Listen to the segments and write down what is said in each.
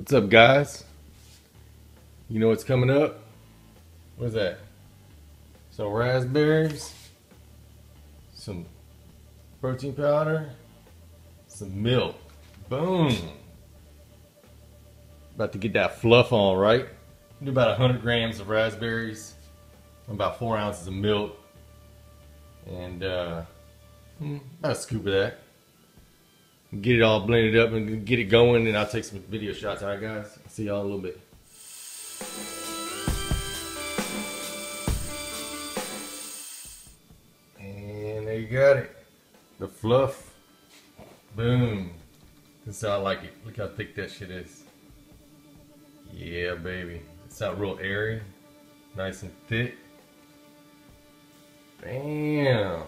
What's up, guys? You know what's coming up? What's that? Some raspberries, some protein powder, some milk. Boom! About to get that fluff on, right? Do about 100 grams of raspberries, about 4 ounces of milk, and about a scoop of that. Get it all blended up and get it going, and I'll take some video shots. Alright guys, see y'all in a little bit. And there you got it. The fluff. Boom. This is how I like it. Look how thick that shit is. Yeah, baby. It's not real airy. Nice and thick. Bam.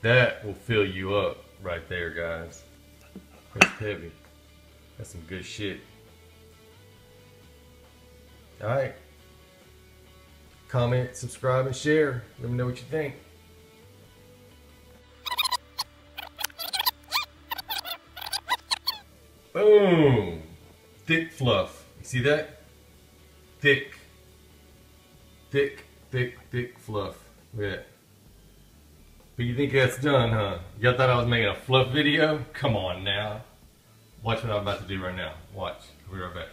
That will fill you up. Right there, guys. That's heavy. That's some good shit. Alright. Comment, subscribe, and share. Let me know what you think. Boom! Thick fluff. You see that? Thick. Thick, thick, thick fluff. Look at that. But you think that's done, huh? Y'all thought I was making a fluff video? Come on now. Watch what I'm about to do right now. Watch. I'll be right back.